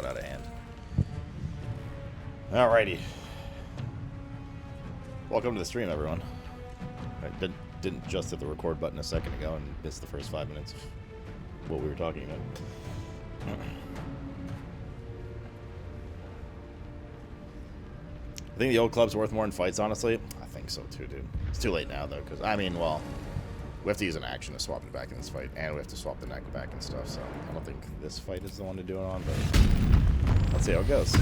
got out of hand. Alrighty. Welcome to the stream, everyone. I didn't just hit the record button a second ago and missed the first 5 minutes of what we were talking about. I think the old club's worth more in fights, honestly. I think so too, dude. It's too late now, though, because, I mean, well, we have to use an action to swap it back in this fight, and we have to swap the neck back and stuff, so I don't think this fight is the one to do it on, but let's see how it goes.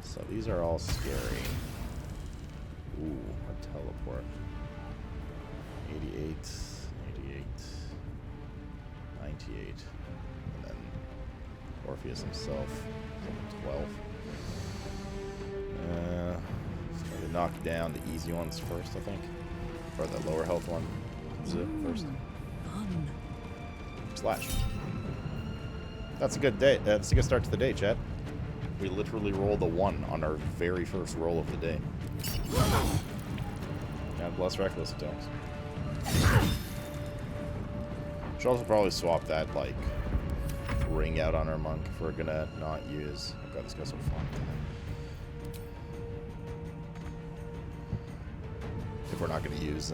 So these are all scary. Ooh, a teleport. 88, 88, 98, and then Orpheus himself, 12. Try to knock down the easy ones first, I think. Or the lower health one. Zip first. Slash. That's a good day. That's a good start to the day, chat. We literally rolled a 1 on our very first roll of the day. God bless reckless attacks. Should also probably swap that, like, ring out on our monk if we're gonna not use... Oh god, this guy's so fun. If we're not gonna use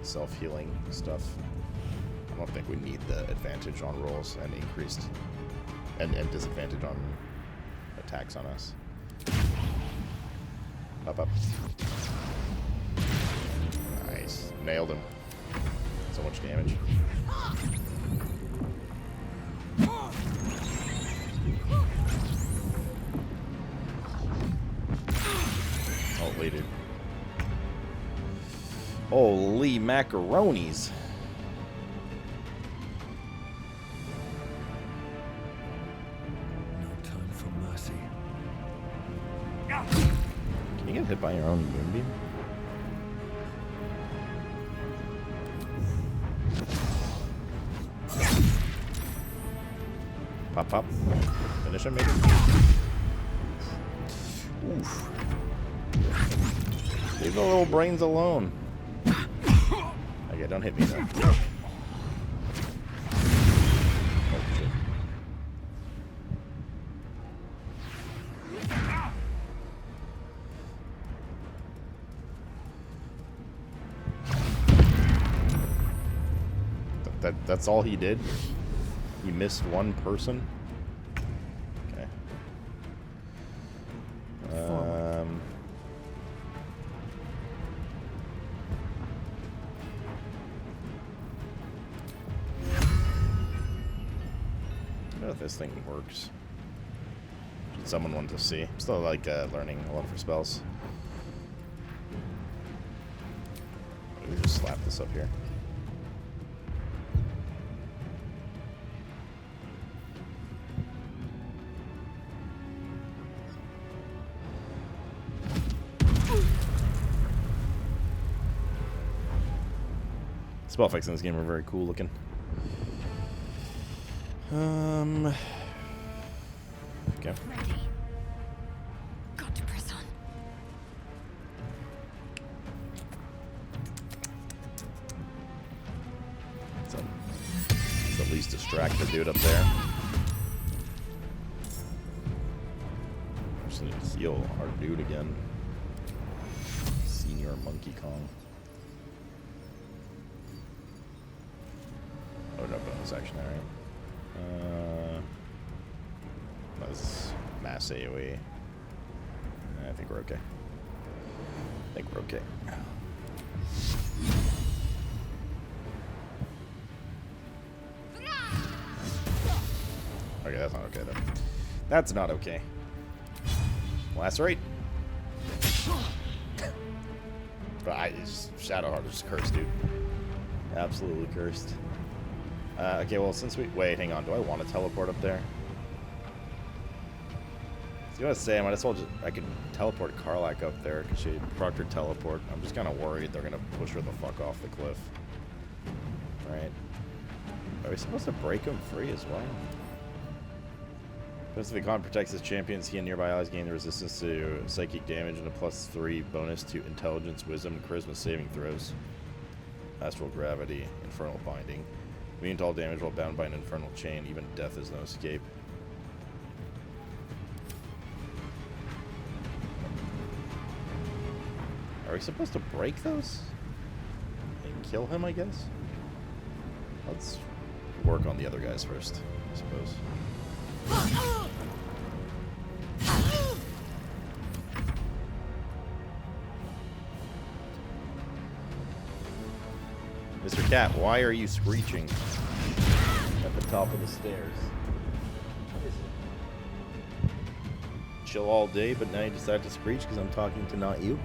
self-healing stuff. I don't think we need the advantage on rolls and increased... and disadvantage on attacks on us. Up. Nice. Nailed him. So much damage. Holy dude. Holy macaronis. You get hit by your own moonbeam? Pop. Finish him, maybe? Oof. Leave the little brains alone. Okay, don't hit me though. Oh, shit. That's all he did? He missed one person? Okay. I don't know if this thing works. Should someone want to see? I'm still like learning a lot for spells. Let me just slap this up here. Spell effects in this game are very cool looking. Okay. Ready. Got to press on. So, let's at least distract the dude up there. Just need to heal our dude again. Senior Monkey Kong. Oh, no bonus action there, right? That's mass AoE. I think we're okay. Okay, that's not okay, though. That's not okay. Lacerate. But Shadowheart is just cursed, dude. Absolutely cursed. Okay, well, since we... Wait, hang on. Do I want to teleport up there? I was going to say, I might as well just... I could teleport Karlak up there because she procced her teleport. I'm just kind of worried they're going to push her the fuck off the cliff. Right? Are we supposed to break him free as well? Pacific Con protects his champions. He and nearby allies gain the resistance to psychic damage and a +3 bonus to intelligence, wisdom, and charisma saving throws. Astral gravity, infernal binding. Immune to all damage while bound by an infernal chain. Even death is no escape. Are we supposed to break those? And kill him, I guess? Let's work on the other guys first, I suppose. Mr. Cat, why are you screeching at the top of the stairs? What is it? Chill all day, but now you decide to screech because I'm talking to not you?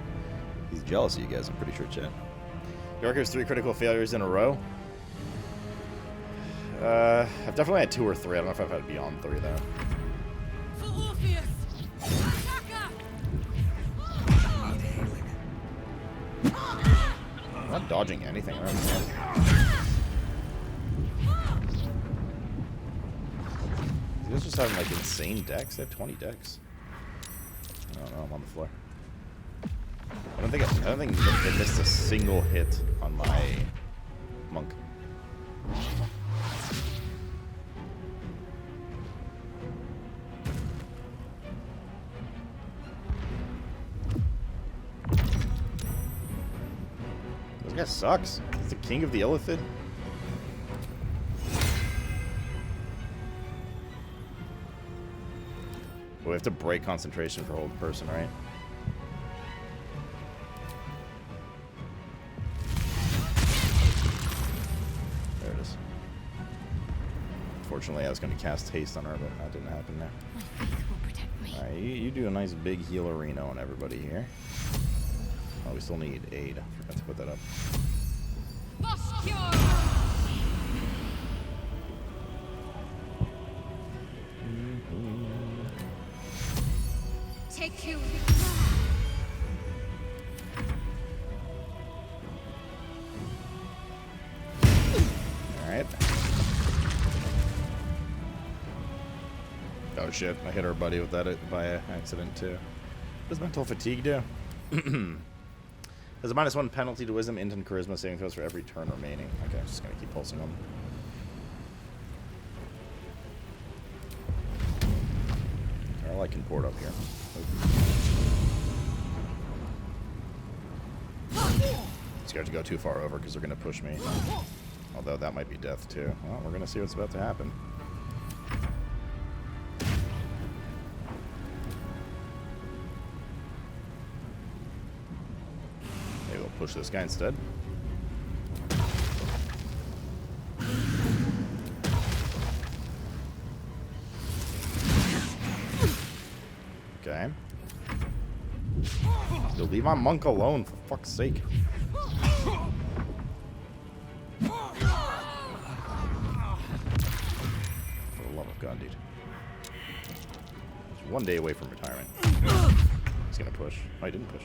He's jealous of you guys, I'm pretty sure, chat. York has 3 critical failures in a row. I've definitely had 2 or 3. I don't know if I've had beyond 3, though. For Orpheus! Attacker! I'm not dodging anything. I don't understand. You guys just having like insane decks? They have 20 decks. I don't know. I'm on the floor. I don't think they missed a single hit on my monk. This guy sucks. He's the king of the Illithid. We have to break concentration for hold person, right? There it is. Unfortunately, I was going to cast haste on her, but that didn't happen now. My faith will protect me. Alright, you do a nice big healerino on everybody here. Oh, we still need aid. Forgot to put that up. Take you. Alright. Oh shit, I hit our buddy with that by accident too. What does mental fatigue do? There's a -1 penalty to wisdom, int, and charisma saving throws for every turn remaining. Okay, I'm just gonna keep pulsing them. Or I can port up here. Scared to go too far over because they're gonna push me. Although that might be death too. Well, we're gonna see what's about to happen. Maybe we'll push this guy instead. Okay. You'll leave my monk alone, for fuck's sake. For the love of God, dude. He's 1 day away from retirement. He's gonna push. Oh, he didn't push.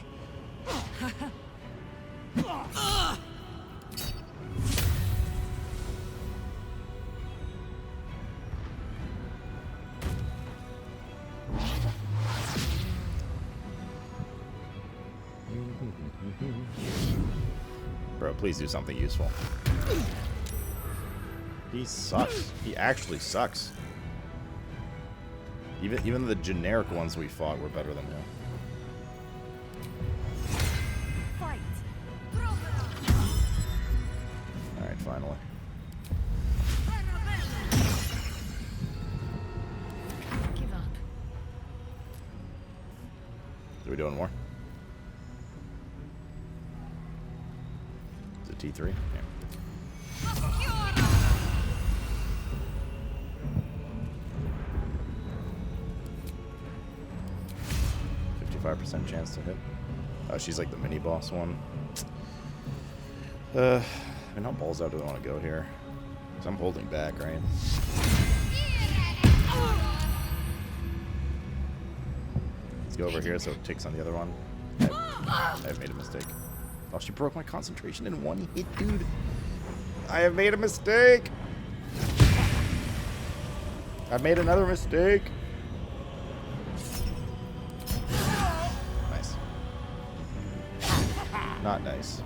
Bro, please do something useful. He sucks. He actually sucks. Even the generic ones we fought were better than him. Fight. Alright, finally. Give up. Are we doing more? Is it T3? Yeah. 55% chance to hit. Oh, she's like the mini boss one. I mean, how balls out do I want to go here? Because I'm holding back, right? Let's go over here so it takes on the other one. I've made a mistake. Oh, she broke my concentration in 1 hit, dude. I have made a mistake. I've made another mistake. Nice. Not nice.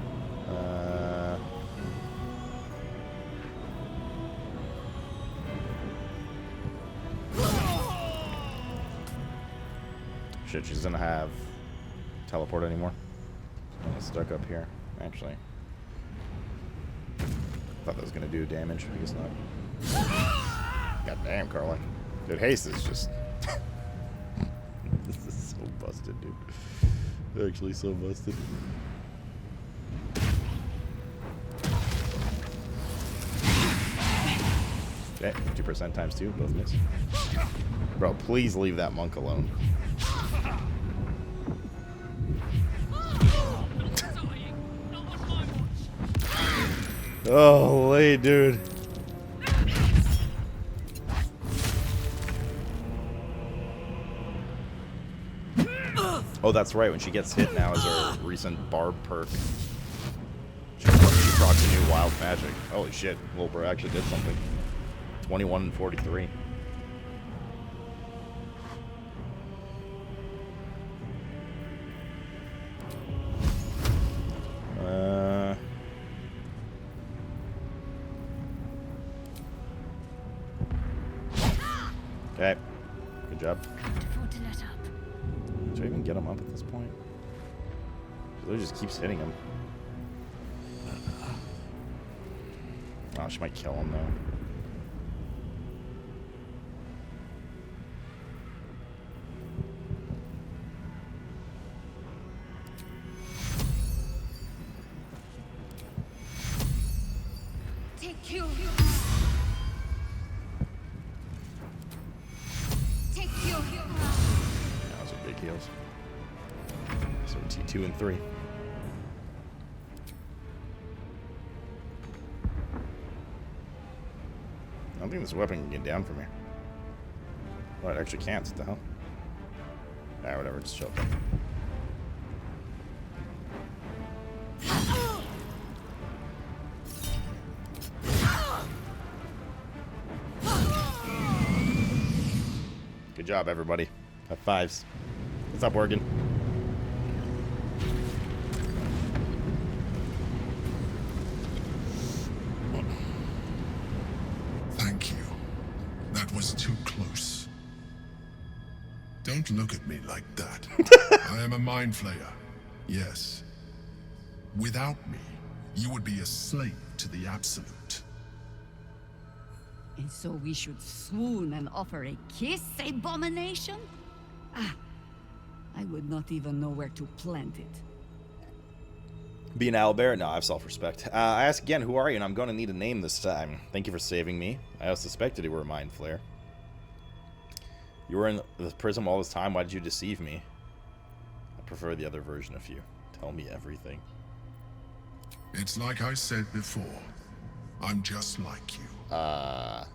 shit, she doesn't have teleport anymore. I'm stuck up here. Actually, thought that was gonna do damage. I guess not. God damn, Carly. Dude, haste is just. This is so busted, dude. Actually, so busted. Okay, 2% times 2, both miss. Bro, please leave that monk alone. Oh, wait, dude. Oh, that's right. When she gets hit now is her recent barb perk. She procs a new wild magic. Holy shit. Wilbur actually did something. 21 and 43. Okay. Good job. Should I even get him up at this point? She literally just keeps hitting him. Oh, she might kill him though. Take you. Take you. Those are big heals. So T2 and 3. I don't think this weapon can get down from here. Well, it actually can't. What the hell? Ah, whatever. Just chill. Good job, everybody. High fives. What's up, Oregon? Thank you. That was too close. Don't look at me like that. I am a mind flayer. Yes. Without me, you would be a slave to the Absolute. And so we should swoon and offer a kiss, abomination? Ah, I would not even know where to plant it. Be an owlbear? No, I have self-respect. I ask again, who are you? And I'm going to need a name this time. Thank you for saving me. I also suspected you were a mind flayer. You were in the prison all this time. Why did you deceive me? I prefer the other version of you. Tell me everything. It's like I said before. I'm just like you. Don't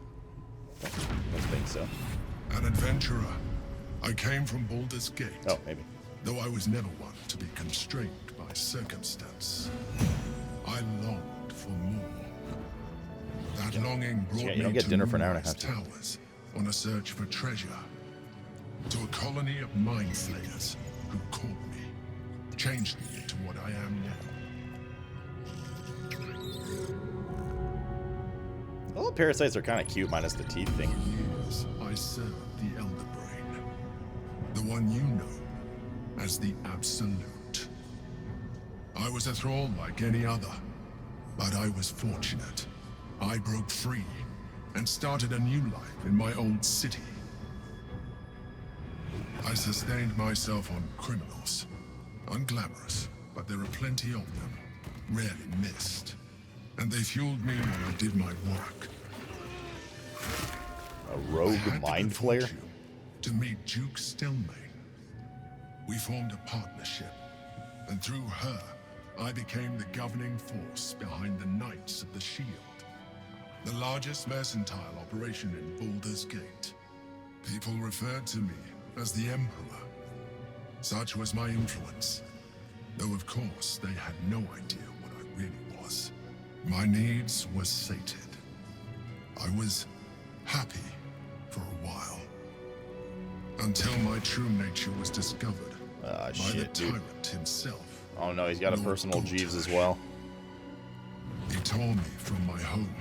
think so. An adventurer. I came from Baldur's Gate. Oh, maybe. Though I was never one to be constrained by circumstance. I longed for more. That longing brought you me don't get to dinner for an hour and a numerous half. towers on a search for treasure. To a colony of mind flayers who caught me, changed me into what I am now. All the parasites are kind of cute, minus the teeth thing. For years, I served the Elder Brain. The one you know as the Absolute. I was a thrall like any other, but I was fortunate. I broke free and started a new life in my old city. I sustained myself on criminals. Unglamorous, but there are plenty of them, rarely missed. And they fueled me while I did my work. A rogue mind flayer? To meet Duke Stelmane. We formed a partnership, and through her, I became the governing force behind the Knights of the Shield. The largest mercantile operation in Baldur's Gate. People referred to me as the Emperor. Such was my influence. Though of course, they had no idea what I really was. My needs were sated. I was happy for a while. Until my true nature was discovered by the tyrant himself. Oh no, he's got a personal Jeeves as well. He tore me from my home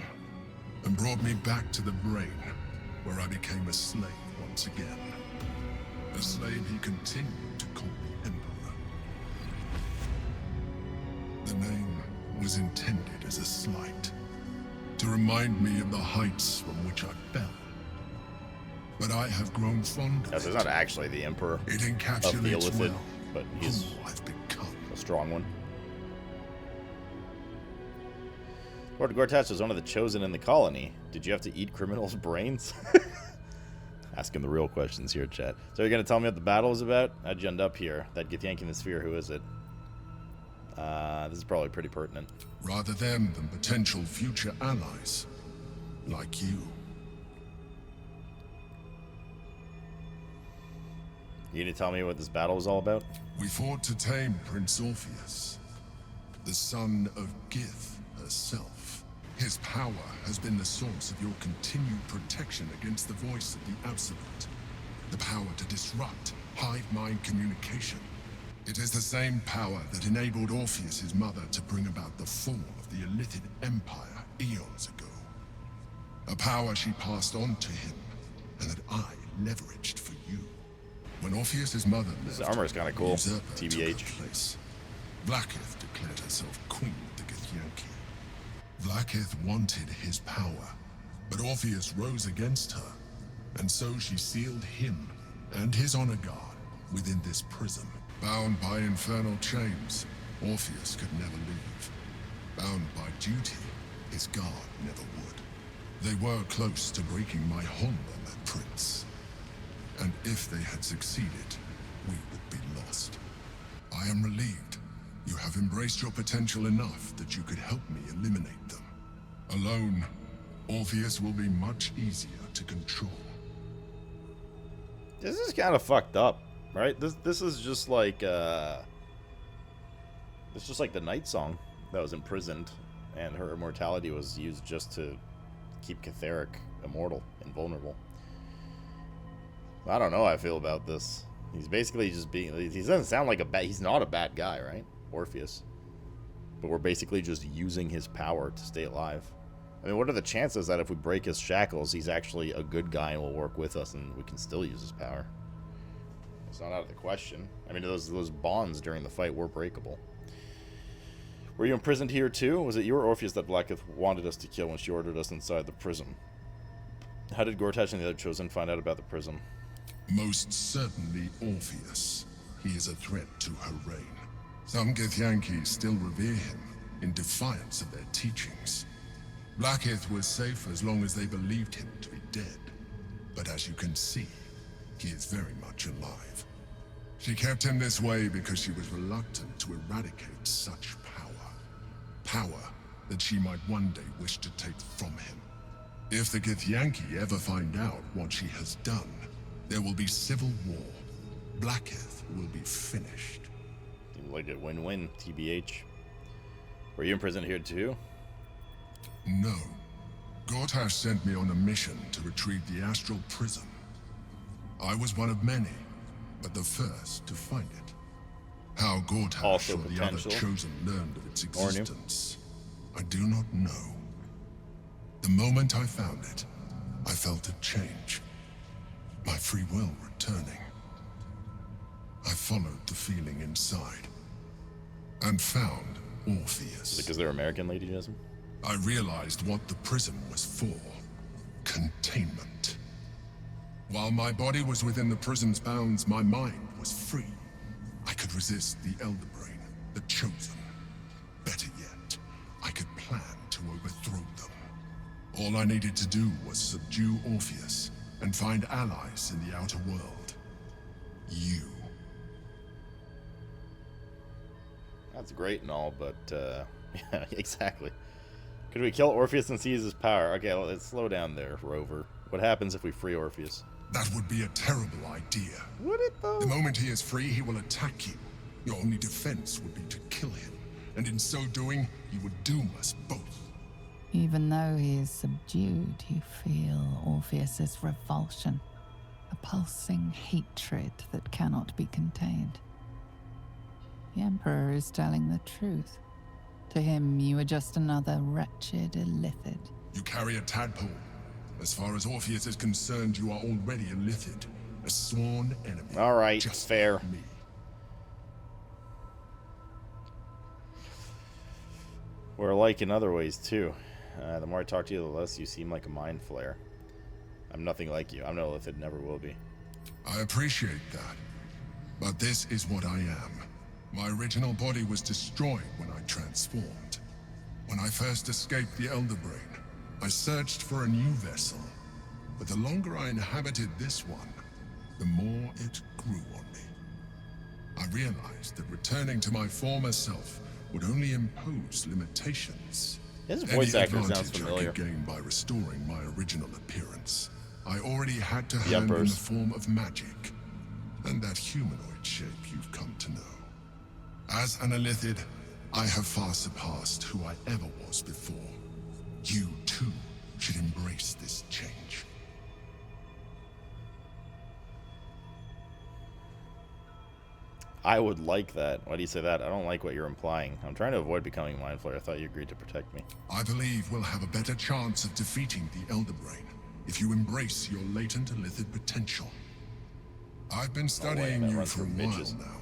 and brought me back to the brain, where I became a slave once again. A slave he continued call me Emperor. The name was intended as a slight, to remind me of the heights from which I fell. But I have grown fond of Yes, he's it. not actually the Emperor It of the encapsulates Illithid, well but he's who I've become. a strong one. Lord Gortash is one of the chosen in the colony. Did you have to eat criminals' brains? Asking the real questions here, chat. So you're going to tell me what the battle is about? How'd you end up here? That Githyanki in the sphere, who is it? This is probably pretty pertinent. Rather them than potential future allies, like you. You need to tell me what this battle was all about? We fought to tame Prince Orpheus, the son of Gith herself. His power has been the source of your continued protection against the voice of the Absolute. The power to disrupt hive mind communication. It is the same power that enabled Orpheus' mother to bring about the fall of the Illithid Empire eons ago. A power she passed on to him, and that I leveraged for you. When Orpheus' mother This left, armor is kind of cool. usurper took her TBH. place. Blackith declared herself queen of the Githyanki. Blackith wanted his power, but Orpheus rose against her, and so she sealed him and his honor guard within this prison. Bound by infernal chains, Orpheus could never leave. Bound by duty, his guard never would. They were close to breaking my hold on that prince. And if they had succeeded, we would be lost. I am relieved. You have embraced your potential enough that you could help me eliminate them. Alone, Orpheus will be much easier to control. This is kind of fucked up, right? This is just like it's just like the Night Song that was imprisoned, and her immortality was used just to keep Catheric immortal, invulnerable. I don't know how I feel about this. He's basically just being. He doesn't sound like a bad. He's not a bad guy, right? Orpheus. But we're basically just using his power to stay alive. I mean, what are the chances that if we break his shackles, he's actually a good guy and will work with us and we can still use his power? It's not out of the question. I mean, those bonds during the fight were breakable. Were you imprisoned here too? Was it you or Orpheus that Blackith wanted us to kill when she ordered us inside the prison? How did Gortash and the other Chosen find out about the prison? Most certainly Orpheus. He is a threat to her reign. Some Githyanki still revere him in defiance of their teachings. Blackith was safe as long as they believed him to be dead. But as you can see, he is very much alive. She kept him this way because she was reluctant to eradicate such power. Power that she might one day wish to take from him. If the Githyanki ever find out what she has done, there will be civil war. Blackith will be finished. Seems like a win-win, TBH. Were you imprisoned here too? No. Gortash sent me on a mission to retrieve the astral prism. I was one of many, but the first to find it. How Gortash Also or the other potential. Chosen learned of its Or new. existence, I do not know. The moment I found it, I felt a change. My free will returning. I followed the feeling inside and found Orpheus. Because they're American, Lady Jasmine? I realized what the prism was for. Containment. While my body was within the prison's bounds, my mind was free. I could resist the Elder Brain, the Chosen. Better yet, I could plan to overthrow them. All I needed to do was subdue Orpheus and find allies in the outer world. You. That's great and all, but, yeah, exactly. Could we kill Orpheus and seize his power? Okay, let's slow down there, Rover. What happens if we free Orpheus? That would be a terrible idea. Would it, though? The moment he is free, he will attack you. Your only defense would be to kill him, and in so doing, you would doom us both. Even though he is subdued, you feel Orpheus's revulsion, a pulsing hatred that cannot be contained. The Emperor is telling the truth. To him, you are just another wretched illithid. You carry a tadpole. As far as Orpheus is concerned, you are already illithid, a sworn enemy. All right, just fair. like me. We're alike in other ways, too. The more I talk to you, the less you seem like a mind flayer. I'm nothing like you. I'm no Lithid, never will be. I appreciate that. But this is what I am. My original body was destroyed when I transformed. When I first escaped the Elder Brain, I searched for a new vessel. But the longer I inhabited this one, the more it grew on me. I realized that returning to my former self would only impose limitations. His voice Any actor sounds advantage familiar. I could gain by restoring my original appearance, I already had to The hand in the Emperor's. form of magic, and that humanoid shape you've come to know. As an Illithid, I have far surpassed who I ever was before. You, too, should embrace this change. I would like that. Why do you say that? I don't like what you're implying. I'm trying to avoid becoming Mind Flayer. I thought you agreed to protect me. I believe we'll have a better chance of defeating the Elder Brain if you embrace your latent Illithid potential. I've been studying that you runs for a through while bitches. now.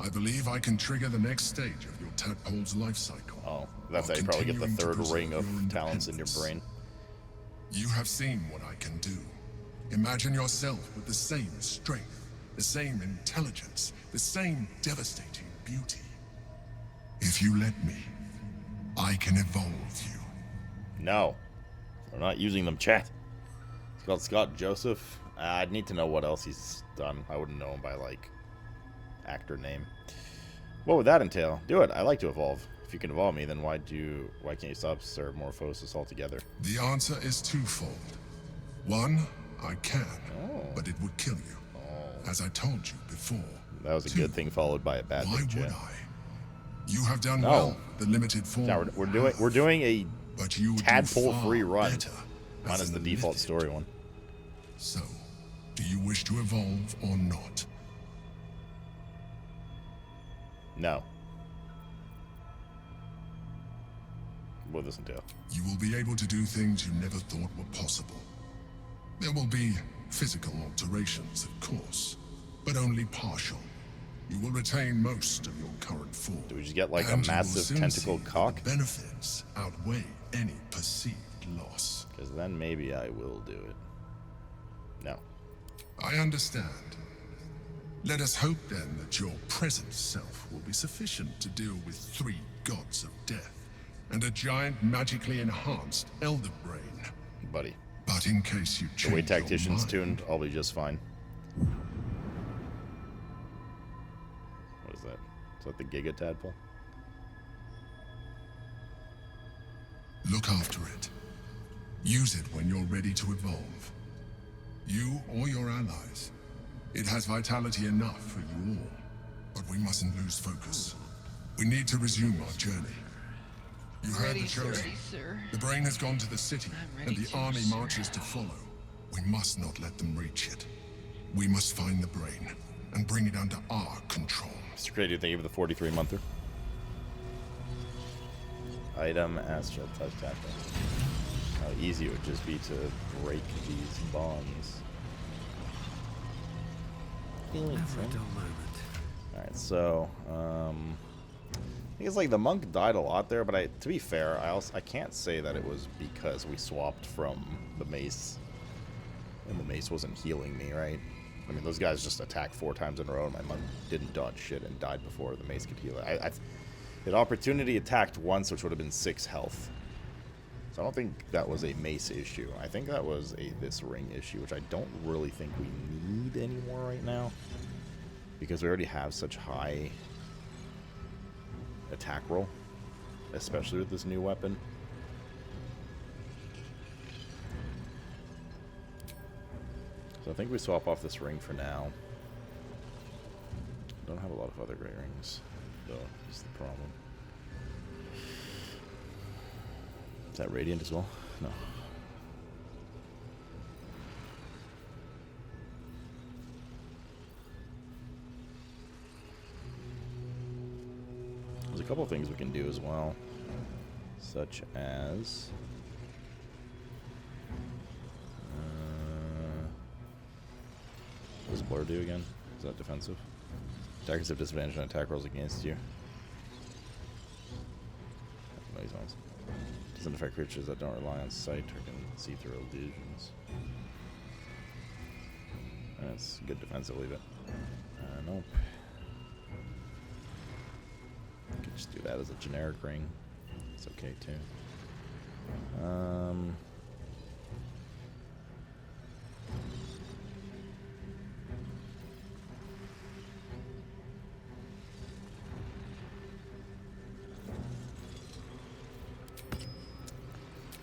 I believe I can trigger the next stage of your tadpole's life cycle. Oh, that's how while you probably get the continuing to third preserve ring of your talents in your independence. brain. You have seen what I can do. Imagine yourself with the same strength, the same intelligence, the same devastating beauty. If you let me, I can evolve you. No. We're not using them, chat. It's called Scott Joseph. I'd need to know what else he's done. I wouldn't know him by, like, actor name. What would that entail? Do it. I like to evolve. If you can evolve me, then why can't you stop Morphosis altogether? The answer is twofold. One, I can, Oh. but it would kill you. As I told you before. That was a good thing followed by a bad Why thing, would chat. I? You have done No. well, the limited form. Now we're doing a but you would do tadpole-free far run. better Minus as the an default Illithid. story one. So, do you wish to evolve or not? No. What does this entail? You will be able to do things you never thought were possible. There will be physical alterations, of course, but only partial. You will retain most of your current form. Do we just get like a and you will massive soon tentacled see that cock? the benefits outweigh any perceived loss. Because then maybe I will do it. No. I understand. Let us hope then that your present self will be sufficient to deal with 3 gods of death and a giant magically enhanced Elder Brain. Buddy. But in case you The change way your Tactician's mind, tuned, I'll be just fine. What is that? Is that the Giga Tadpole? look after it. Use it when you're ready to evolve. You or your allies. It has vitality enough for you all. But we mustn't lose focus. We need to resume our journey. You heard the chosen. The brain has gone to the city, and the army marches to follow. We must not let them reach it. We must find the brain, and bring it under our control. Mr. Crazy, thank you for the 43-monther. Item, Astral Touch Tackle. How easy it would just be to break these bonds. Alright, so, I think it's like the monk died a lot there, but to be fair, I can't say that it was because we swapped from the mace, and the mace wasn't healing me, right? I mean, those guys just attacked 4 times in a row, and my monk didn't dodge shit and died before the mace could heal it. I had opportunity attacked once, which would have been 6 health. So I don't think that was a mace issue. I think that was this ring issue, which I don't really think we need anymore right now, because we already have such high attack roll, especially with this new weapon. So I think we swap off this ring for now. Don't have a lot of other great rings, though, is the problem. Is that radiant as well? No. There's a couple of things we can do as well, such as what does Blur do again? Is that defensive? Attackers have disadvantage on attack rolls against you. No, he's not Doesn't affect creatures that don't rely on sight or can see through illusions. That's good defense, I'll leave it. Nope. I could just do that as a generic ring. It's okay too.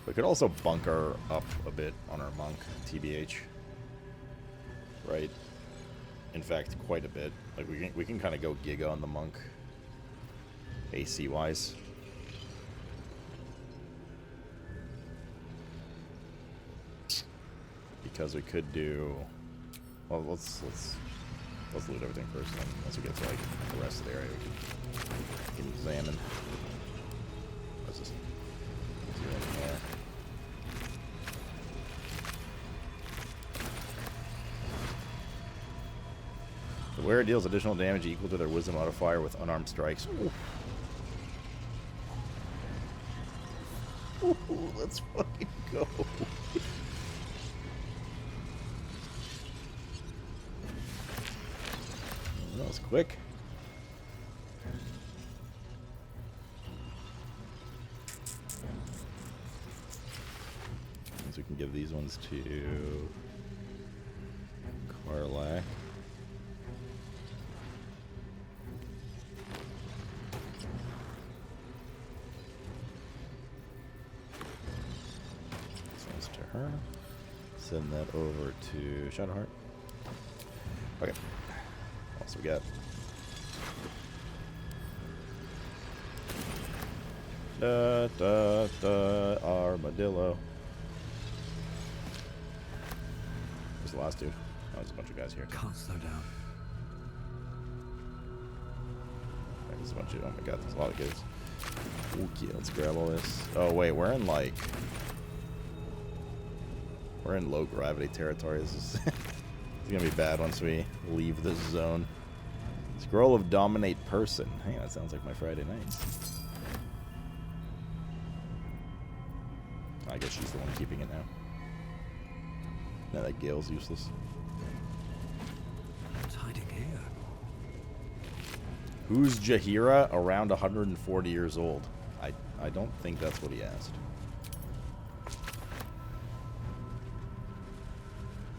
We could also bunker up a bit on our monk, TBH. Right? In fact, quite a bit. Like we can kind of go giga on the monk, AC wise. Because we could do. Well, let's loot everything first, and then once we get to like the rest of the area, we can examine. What's this? Is there anything there? The wearer deals additional damage equal to their wisdom modifier with unarmed strikes. Ooh. Ooh, let's fucking go. That was quick. So we can give these ones to Karlak. Her. Send that over to Shadowheart. Okay. What else we got? Armadillo. Where's the last dude? Oh, there's a bunch of guys here. Can't slow down. Right, there's a bunch of. Oh my god, there's a lot of goods. Okay, let's grab all this. Oh wait, we're in like. We're in low gravity territory. This is it's gonna be bad once we leave this zone. Scroll of Dominate Person. Hey, that sounds like my Friday night. I guess she's the one keeping it now. Now that Gale's useless. What's hiding here? Who's Jaheira? Around 140 years old. I don't think that's what he asked.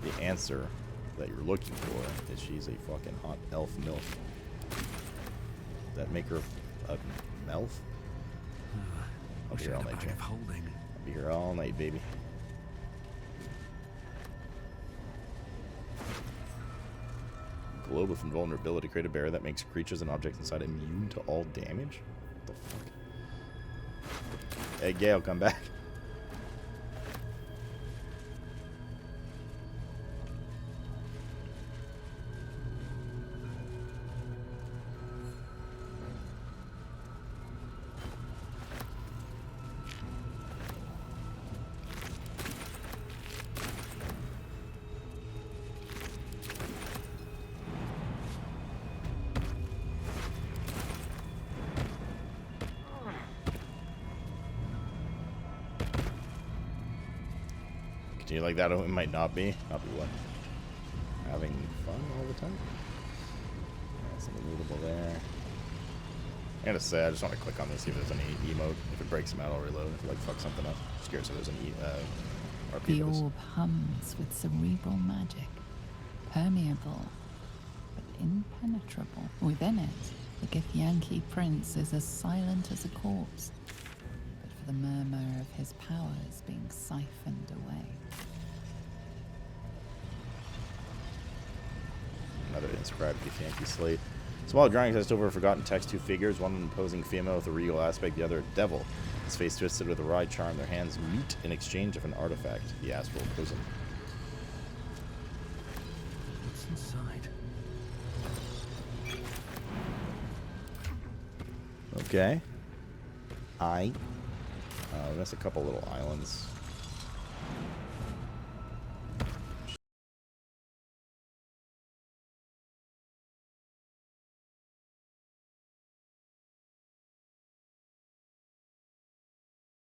The answer that you're looking for is she's a fucking hot elf MILF. Does that make her a MILF? I'll be here all night, Jay. I'll be here all night, baby. Globe of invulnerability. Create a barrier that makes creatures and objects inside immune to all damage? What the fuck? Hey, Gale, come back. Continue like that, it might not be. Not be what? Having fun all the time? Something lootable there. I gotta say, I just want to click on this, see if there's any emote. If it breaks them out, I'll reload. If it like fucks something up. Just curious if there's any RP The for this. orb hums with cerebral magic, permeable but impenetrable. Within it, the Githyanki prince is as silent as a corpse, but for the murmur of his powers being siphoned away. Another inscribed Githyanki slate. Small drawings has over forgotten text, two figures, one an imposing female with a regal aspect, the other a devil. His face twisted with a wry charm, their hands meet in exchange of an artifact, the astral prism. What's inside? Okay. There's a couple little islands.